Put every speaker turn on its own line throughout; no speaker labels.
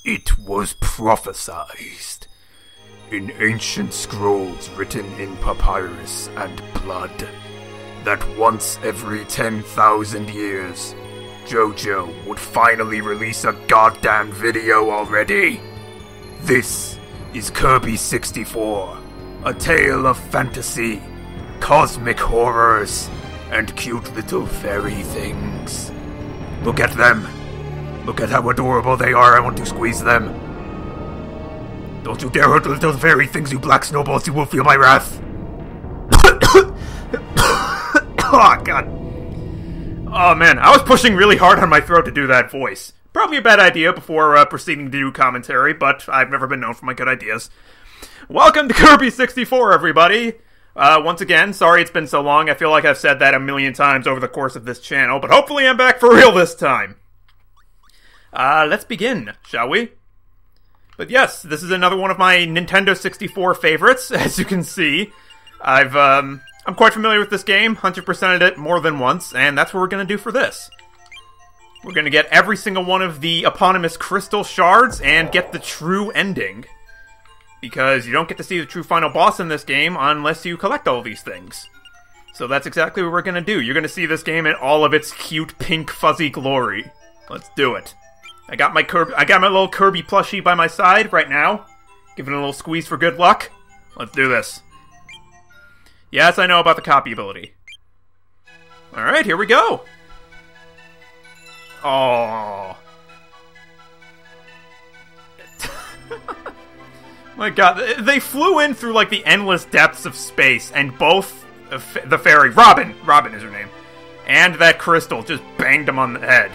It was prophesied in ancient scrolls written in papyrus and blood that once every 10,000 years, Jojo would finally release a goddamn video already. This is Kirby 64, a tale of fantasy, cosmic horrors, and cute little fairy things. Look at them. Look at how adorable they are. I want to squeeze them. Don't you dare hurt the little fairy things, you black snowballs. You will feel my wrath. Oh, God. Oh, man. I was pushing really hard on my throat to do that voice. Probably a bad idea before proceeding to do commentary, but I've never been known for my good ideas. Welcome to Kirby 64, everybody. Once again, sorry it's been so long. I feel like I've said that a million times over the course of this channel, but hopefully I'm back for real this time. Let's begin, shall we? But yes, this is another one of my Nintendo 64 favorites, as you can see. I'm quite familiar with this game, 100%ed it more than once, and that's what we're gonna do for this. We're gonna get every single one of the eponymous crystal shards and get the true ending. Because you don't get to see the true final boss in this game unless you collect all these things. So that's exactly what we're gonna do. You're gonna see this game in all of its cute pink fuzzy glory. Let's do it. I got my little Kirby plushie by my side right now. Giving it a little squeeze for good luck. Let's do this. Yes, I know about the copy ability. Alright, here we go. Oh. My God, they flew in through like the endless depths of space, and both the fairy, Robin is her name, and that crystal just banged him on the head.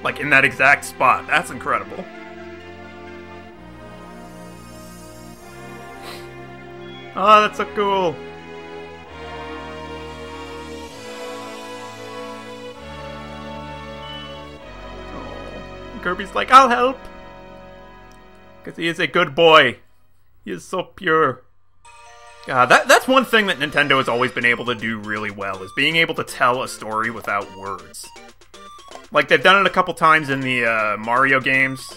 Like, in that exact spot. That's incredible. Oh, that's so cool. Oh, Kirby's like, I'll help. Because he is a good boy. He is so pure. That's one thing that Nintendo has always been able to do really well, is being able to tell a story without words. Like, they've done it a couple times in the Mario games.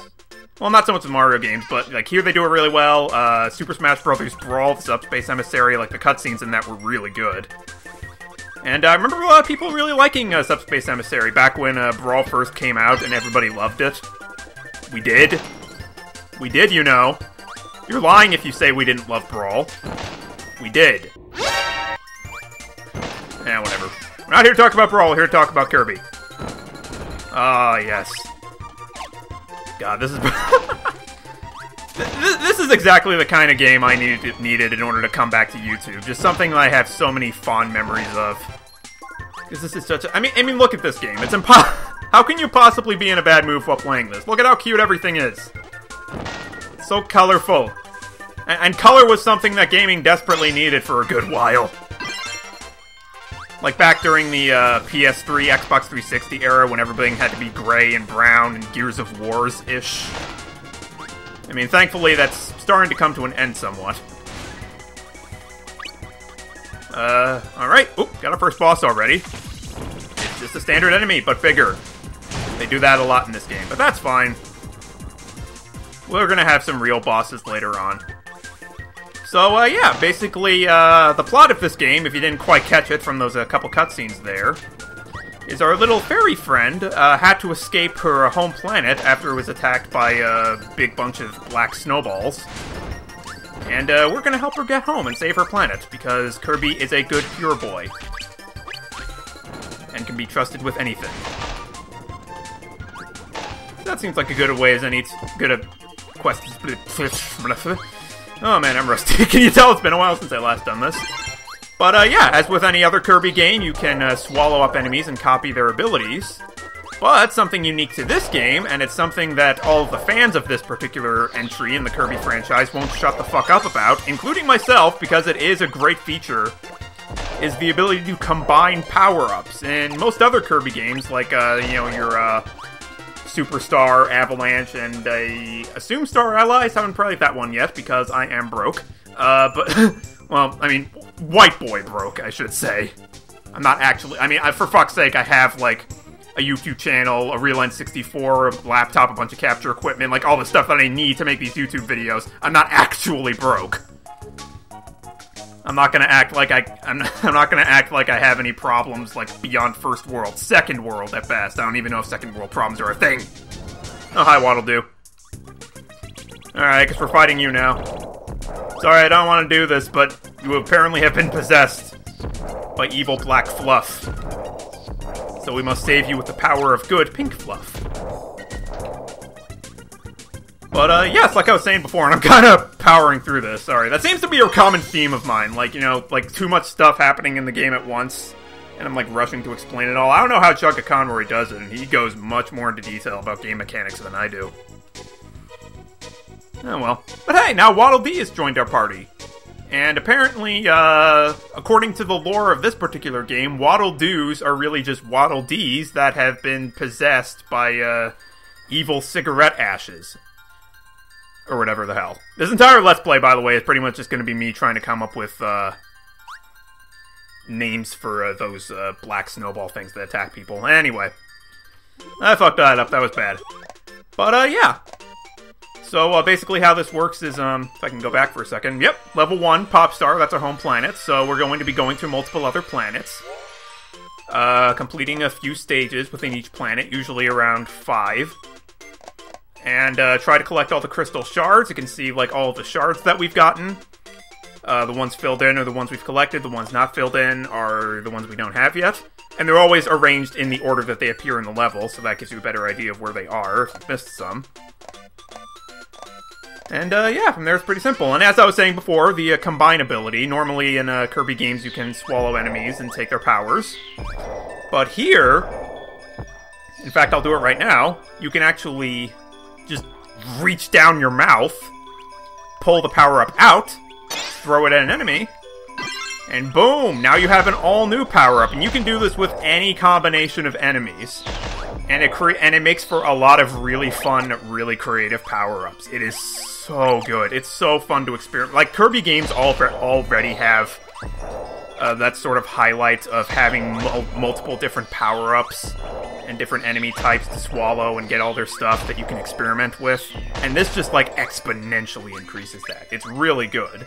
Well, not so much in Mario games, but like here they do it really well. Super Smash Bros. Brawl, the Subspace Emissary, like the cutscenes in that were really good. And I remember a lot of people really liking Subspace Emissary back when Brawl first came out and everybody loved it. We did. We did, you know. You're lying if you say we didn't love Brawl. We did. Whatever. We're not here to talk about Brawl, we're here to talk about Kirby. Ah, yes. God, this is... this is exactly the kind of game I needed in order to come back to YouTube. Just something that I have so many fond memories of. Because this is such a... I mean, look at this game. It's impossible... How can you possibly be in a bad mood while playing this? Look at how cute everything is. It's so colorful. And color was something that gaming desperately needed for a good while. Like back during the PS3, Xbox 360 era, when everything had to be gray and brown and Gears of Wars-ish. I mean, thankfully that's starting to come to an end somewhat. Alright. Oop, got our first boss already. It's just a standard enemy, but bigger. They do that a lot in this game, but that's fine. We're gonna have some real bosses later on. So, yeah, basically, the plot of this game, if you didn't quite catch it from those couple cutscenes there, is our little fairy friend had to escape her home planet after it was attacked by a big bunch of black snowballs. And we're gonna help her get home and save her planet, because Kirby is a good, pure boy. And can be trusted with anything. That seems like a good way as any good a quest. Oh man, I'm rusty. Can you tell it's been a while since I last done this? But yeah, as with any other Kirby game, you can swallow up enemies and copy their abilities. But something unique to this game, and it's something that all of the fans of this particular entry in the Kirby franchise won't shut the fuck up about, including myself, because it is a great feature, is the ability to combine power-ups. In most other Kirby games, like, you know, your Superstar, Avalanche, and I assume Star Allies. Haven't played that one yet because I am broke. But, well, I mean, white boy broke, I should say. I'm not actually... I mean, for fuck's sake, I have, like, a YouTube channel, a real N64, a laptop, a bunch of capture equipment, like, all the stuff that I need to make these YouTube videos. I'm not actually broke. I'm not gonna act like I'm not gonna act like I have any problems, like, beyond first world. Second world, at best. I don't even know if second world problems are a thing. Oh, hi, Waddle Doo. Alright, I guess we're fighting you now. Sorry, I don't want to do this, but you apparently have been possessed by evil black fluff. So we must save you with the power of good pink fluff. But, yes, like I was saying before, and I'm kind of powering through this, sorry. That seems to be a common theme of mine, like, you know, like, too much stuff happening in the game at once, and I'm, like, rushing to explain it all. I don't know how Chugga Conroy does it, and he goes much more into detail about game mechanics than I do. Oh well. But hey, now Waddle Dee has joined our party. And apparently, according to the lore of this particular game, Waddle Doos are really just Waddle Dees that have been possessed by, evil cigarette ashes. Or whatever the hell. This entire Let's Play, by the way, is pretty much just going to be me trying to come up with, names for, those, black snowball things that attack people. Anyway. I fucked that up, that was bad. But, yeah. So, basically how this works is, if I can go back for a second. Yep, level 1, Popstar, that's our home planet. So, we're going to be going to multiple other planets. Completing a few stages within each planet, usually around 5. And, try to collect all the crystal shards. You can see, like, all of the shards that we've gotten. The ones filled in are the ones we've collected. The ones not filled in are the ones we don't have yet. And they're always arranged in the order that they appear in the level, so that gives you a better idea of where they are, if you missed some. And, yeah, from there it's pretty simple. And as I was saying before, the Combine ability, normally in Kirby games you can swallow enemies and take their powers. But here, in fact I'll do it right now, you can actually just reach down your mouth, pull the power-up out, throw it at an enemy, and boom! Now you have an all-new power-up, and you can do this with any combination of enemies. And it makes for a lot of really fun, really creative power-ups. It is so good. It's so fun to experiment. Like, Kirby games already have that sort of highlight of having multiple different power-ups and different enemy types to swallow and get all their stuff that you can experiment with. And this just, like, exponentially increases that. It's really good.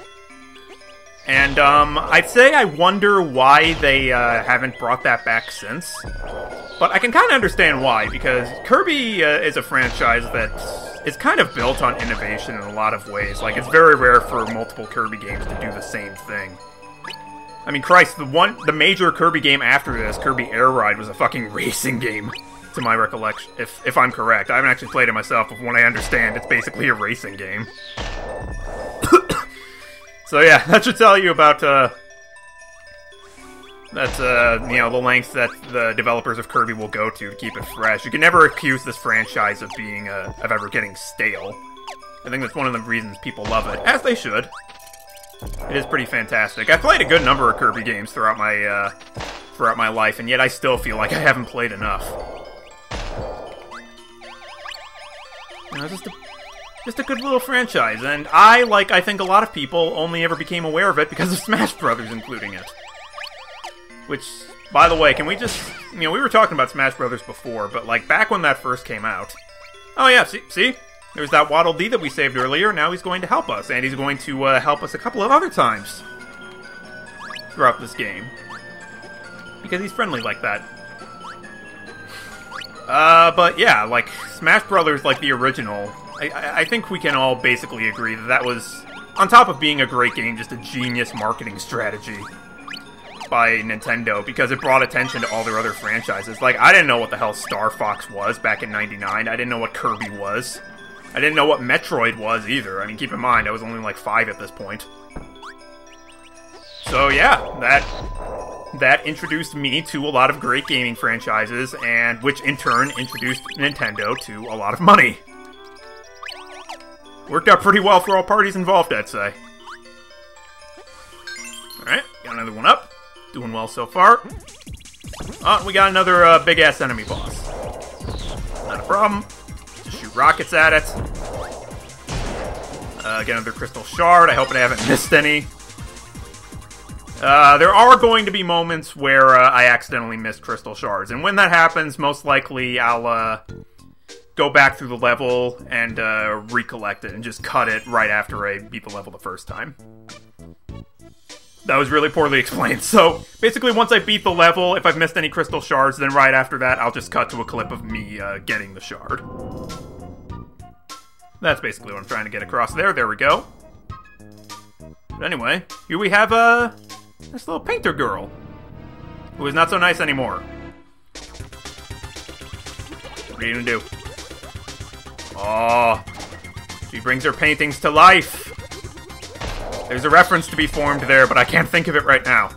And, I'd say I wonder why they, haven't brought that back since. But I can kind of understand why, because Kirby is a franchise that is kind of built on innovation in a lot of ways. Like, it's very rare for multiple Kirby games to do the same thing. I mean, Christ, the major Kirby game after this, Kirby Air Ride, was a fucking racing game, to my recollection, if I'm correct. I haven't actually played it myself, but from what I understand, it's basically a racing game. So yeah, that should tell you about, you know, the lengths that the developers of Kirby will go to keep it fresh. You can never accuse this franchise of being, of ever getting stale. I think that's one of the reasons people love it, as they should. It is pretty fantastic. I've played a good number of Kirby games throughout my life, and yet I still feel like I haven't played enough. You know, just a good little franchise, and I think a lot of people, only ever became aware of it because of Smash Brothers including it. Which, by the way, can we just... You know, we were talking about Smash Brothers before, but, like, back when that first came out... Oh yeah, see? There's that Waddle Dee that we saved earlier, now he's going to help us, and he's going to help us a couple of other times throughout this game. Because he's friendly like that. But yeah, like, Smash Brothers, like the original... I think we can all basically agree that that was, on top of being a great game, just a genius marketing strategy by Nintendo, because it brought attention to all their other franchises. Like, I didn't know what the hell Star Fox was back in '99. I didn't know what Kirby was. I didn't know what Metroid was either. I mean, keep in mind, I was only like 5 at this point. So yeah, that introduced me to a lot of great gaming franchises, and which in turn introduced Nintendo to a lot of money. Worked out pretty well for all parties involved, I'd say. Alright, got another one up. Doing well so far. Oh, we got another big-ass enemy boss. Not a problem. Just shoot rockets at it. Get another crystal shard. I hope I haven't missed any. There are going to be moments where I accidentally miss crystal shards, and when that happens, most likely I'll go back through the level and recollect it and just cut it right after I beat the level the first time. That was really poorly explained. So, basically, once I beat the level, if I've missed any crystal shards, then right after that, I'll just cut to a clip of me getting the shard. That's basically what I'm trying to get across there. There we go. But anyway, here we have this little painter girl, who is not so nice anymore. What are you gonna do? Oh, she brings her paintings to life. There's a reference to be formed there, but I can't think of it right now.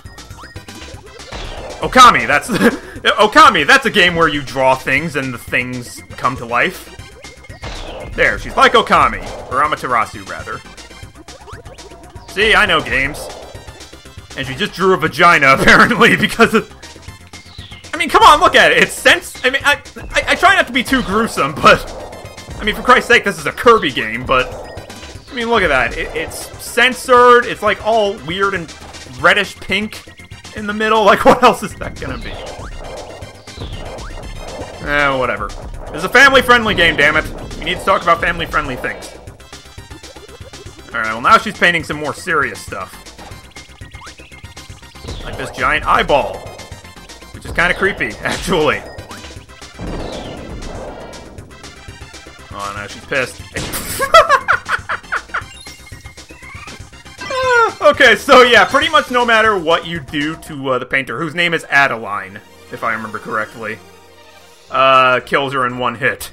Okami, that's Okami. That's a game where you draw things and the things come to life. There, she's like Okami, or Amaterasu rather. See, I know games. And she just drew a vagina, apparently, because of... I mean, come on, look at it. It's I mean, I try not to be too gruesome, but... I mean, for Christ's sake, this is a Kirby game, but... I mean, look at that. It's censored. It's, like, all weird and reddish pink in the middle. Like, what else is that gonna be? Whatever. It's a family-friendly game, damn it. We need to talk about family-friendly things. Alright, well, now she's painting some more serious stuff. Like this giant eyeball. Which is kind of creepy, actually. Oh, no, she's pissed. Okay, so yeah, pretty much no matter what you do to the painter, whose name is Adeline, if I remember correctly, kills her in one hit.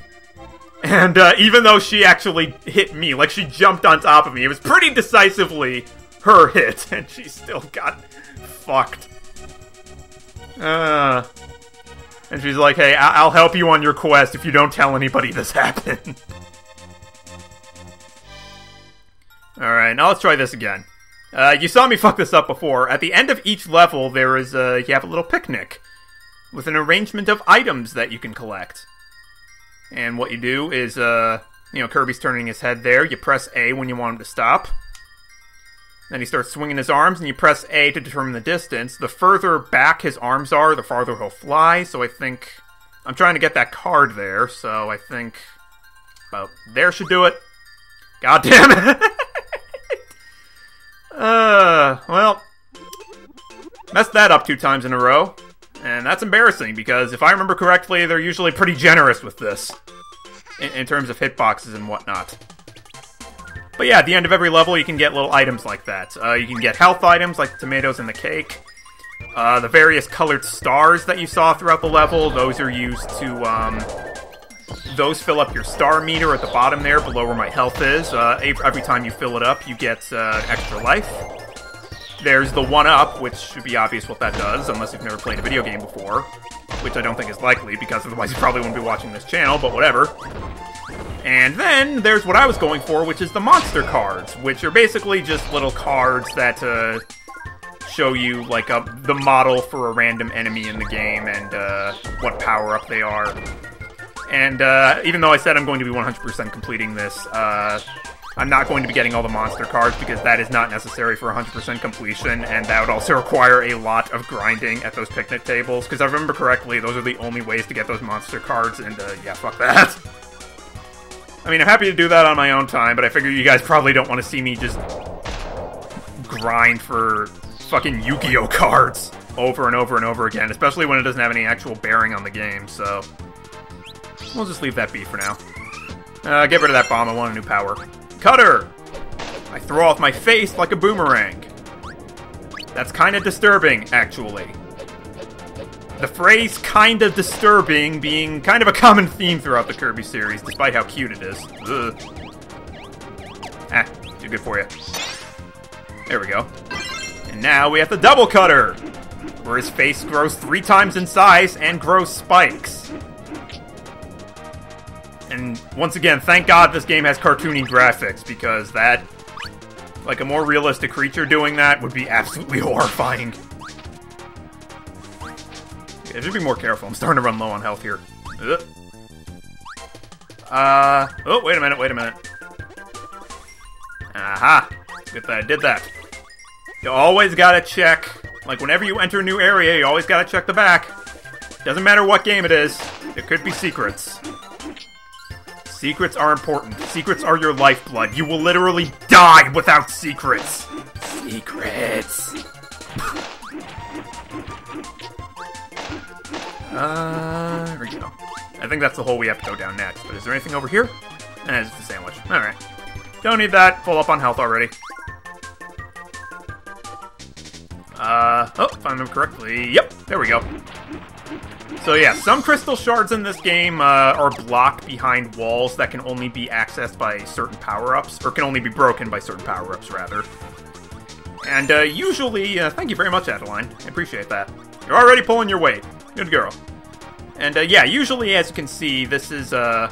And even though she actually hit me, like she jumped on top of me, it was pretty decisively her hit, and she still got fucked. And she's like, hey, I'll help you on your quest if you don't tell anybody this happened. Alright, now let's try this again. You saw me fuck this up before. At the end of each level, there is you have a little picnic with an arrangement of items that you can collect. And what you do is, Kirby's turning his head there. You press A when you want him to stop. Then he starts swinging his arms, and you press A to determine the distance. The further back his arms are, the farther he'll fly. So I think... I'm trying to get that card there, so I think... about there should do it. God damn it! Well... messed that up 2 times in a row. And that's embarrassing, because if I remember correctly, they're usually pretty generous with this. In terms of hitboxes and whatnot. But yeah, at the end of every level, you can get little items like that. You can get health items, like the tomatoes and the cake. The various colored stars that you saw throughout the level, those are used to, those fill up your star meter at the bottom there, below where my health is. Every time you fill it up, you get extra life. There's the 1-up, which should be obvious what that does, unless you've never played a video game before. Which I don't think is likely, because otherwise you probably wouldn't be watching this channel, but whatever. And then there's what I was going for, which is the monster cards, which are basically just little cards that show you, like, the model for a random enemy in the game and what power-up they are. And even though I said I'm going to be 100% completing this, I'm not going to be getting all the monster cards, because that is not necessary for 100% completion, and that would also require a lot of grinding at those picnic tables, because if I remember correctly, those are the only ways to get those monster cards, and yeah, fuck that. I mean, I'm happy to do that on my own time, but I figure you guys probably don't want to see me just grind for fucking Yu-Gi-Oh cards over and over and over again, especially when it doesn't have any actual bearing on the game, so... we'll just leave that be for now. Get rid of that bomb, I want a new power. Cutter! I throw off my face like a boomerang. That's kind of disturbing, actually. The phrase kinda disturbing being kind of a common theme throughout the Kirby series, despite how cute it is. Ugh. Too good for you. There we go. And now we have the double cutter, where his face grows 3 times in size and grows spikes. And once again, thank God this game has cartoony graphics, because that, like a more realistic creature doing that would be absolutely horrifying. I should be more careful. I'm starting to run low on health here. Oh, wait a minute. Aha! Good that I did that. You always gotta check Like, whenever you enter a new area, you always gotta check the back. Doesn't matter what game it is, there could be secrets. Secrets are important. Secrets are your lifeblood. You will literally die without secrets. Secrets. There we go. I think that's the hole we have to go down next. But is there anything over here? It's just a sandwich. Alright. Don't need that. Full up on health already. If I remember correctly. Yep, there we go. So yeah, some crystal shards in this game are blocked behind walls that can only be accessed by certain power-ups, or can only be broken by certain power-ups, rather. And usually, thank you very much, Adeline. I appreciate that. You're already pulling your weight. Good girl. And yeah, usually, as you can see, this is, that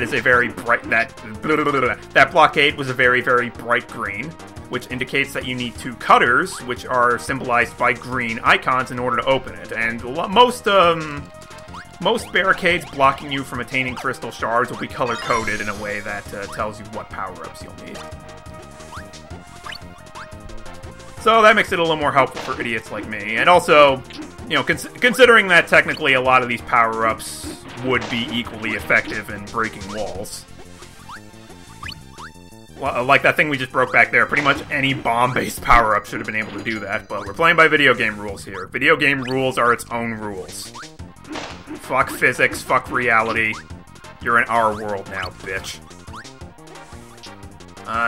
is a very bright, that blockade was a very, very bright green, which indicates that you need two cutters, which are symbolized by green icons in order to open it. And most barricades blocking you from attaining crystal shards will be color-coded in a way that tells you what power-ups you'll need. So that makes it a little more helpful for idiots like me. And also, you know, considering that technically a lot of these power-ups would be equally effective in breaking walls. Like that thing we just broke back there. Pretty much any bomb-based power-up should have been able to do that, but we're playing by video game rules here. Video game rules are its own rules. Fuck physics, fuck reality. You're in our world now, bitch.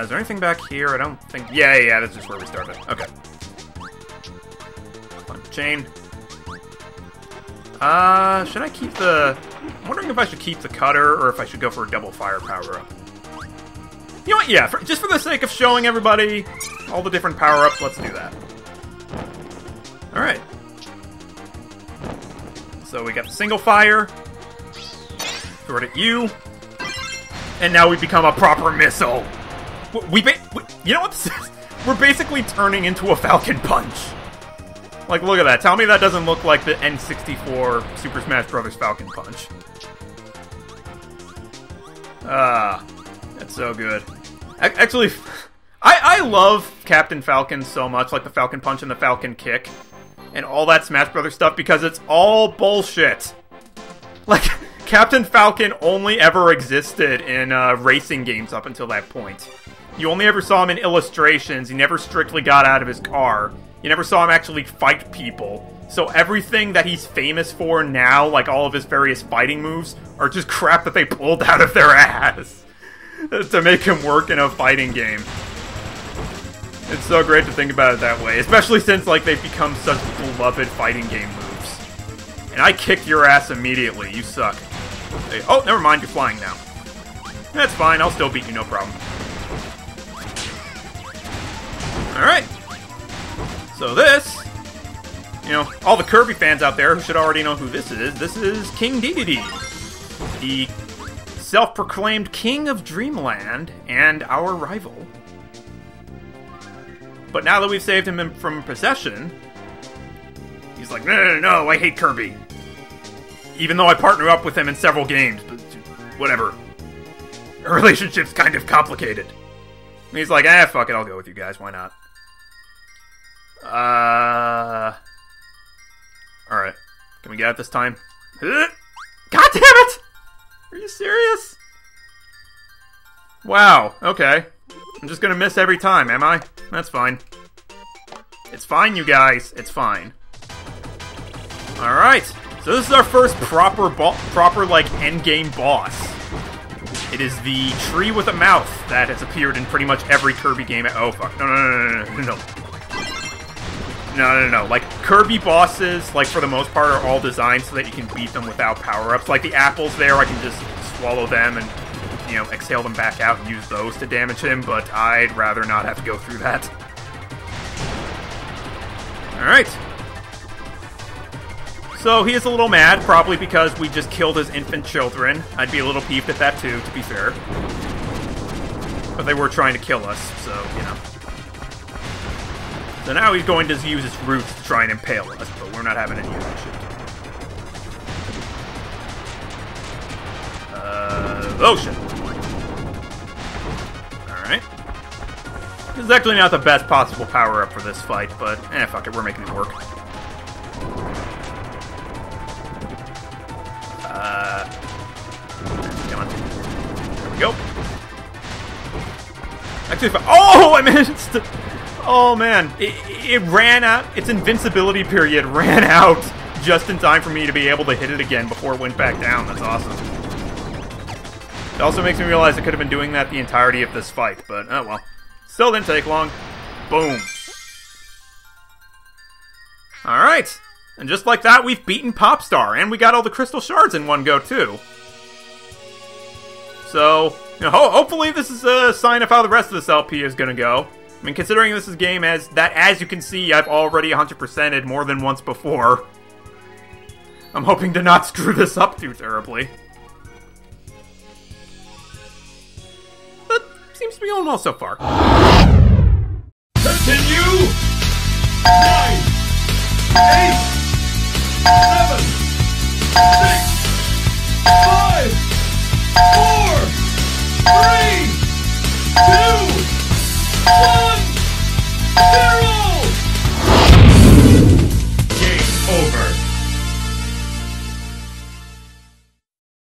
Is there anything back here? I don't think... Yeah, that's just where we started. Okay. Climb the chain. Should I keep the... I'm wondering if I should keep the cutter, or if I should go for a double fire power-up. You know what? Yeah, just for the sake of showing everybody all the different power-ups, let's do that. Alright. So we got the single fire. Throw it at you. And now we become a proper missile. You know what this is? We're basically turning into a Falcon Punch. Like, look at that. Tell me that doesn't look like the N64 Super Smash Bros. Falcon Punch. That's so good. Actually, I love Captain Falcon so much, like the Falcon Punch and the Falcon Kick, and all that Smash Bros. Stuff, because it's all bullshit. Like, Captain Falcon only ever existed in racing games up until that point. You only ever saw him in illustrations, he never strictly got out of his car, you never saw him actually fight people. So everything that he's famous for now, like all of his various fighting moves, are just crap that they pulled out of their ass to make him work in a fighting game. It's so great to think about it that way, especially since, like, they've become such beloved fighting game moves. And I kicked your ass immediately, you suck. Hey, oh, never mind, you're flying now. That's fine, I'll still beat you, no problem. Alright. So this, you know, all the Kirby fans out there who should already know who this is King Dedede, the self-proclaimed king of Dreamland and our rival. But now that we've saved him from possession, he's like, no, I hate Kirby. Even though I partner up with him in several games, but whatever. Our relationship's kind of complicated. And he's like, fuck it, I'll go with you guys, why not? Alright. Can we get it this time? God damn it! Are you serious? Wow, okay. I'm just gonna miss every time, am I? That's fine. It's fine, you guys. It's fine. Alright. So this is our first proper, like, endgame boss. It is the tree with a mouth that has appeared in pretty much every Kirby game. Oh, fuck. No. Like, Kirby bosses, like, for the most part, are all designed so that you can beat them without power-ups. Like, the apples there, I can just swallow them and, you know, exhale them back out and use those to damage him, but I'd rather not have to go through that. Alright. So, he is a little mad, probably because we just killed his infant children. I'd be a little peeved at that, too, to be fair. But they were trying to kill us, so, you know. So now he's going to use his roots to try and impale us, but we're not having any of that shit. Oh shit. Alright. This is actually not the best possible power-up for this fight, but fuck it, we're making it work. Come on. There we go. Actually, oh, I missed! Oh, man. It ran out. Its invincibility period ran out just in time for me to be able to hit it again before it went back down. That's awesome. It also makes me realize I could have been doing that the entirety of this fight, but oh well. Still didn't take long. Boom. Alright. And just like that, we've beaten Popstar, and we got all the crystal shards in one go, too. So, hopefully this is a sign of how the rest of this LP is gonna go. I mean, considering this is a game as you can see, I've already 100%ed more than once before. I'm hoping to not screw this up too terribly. But, seems to be going well so far.
Continue! 9, 8, 7, 6, 5, 4,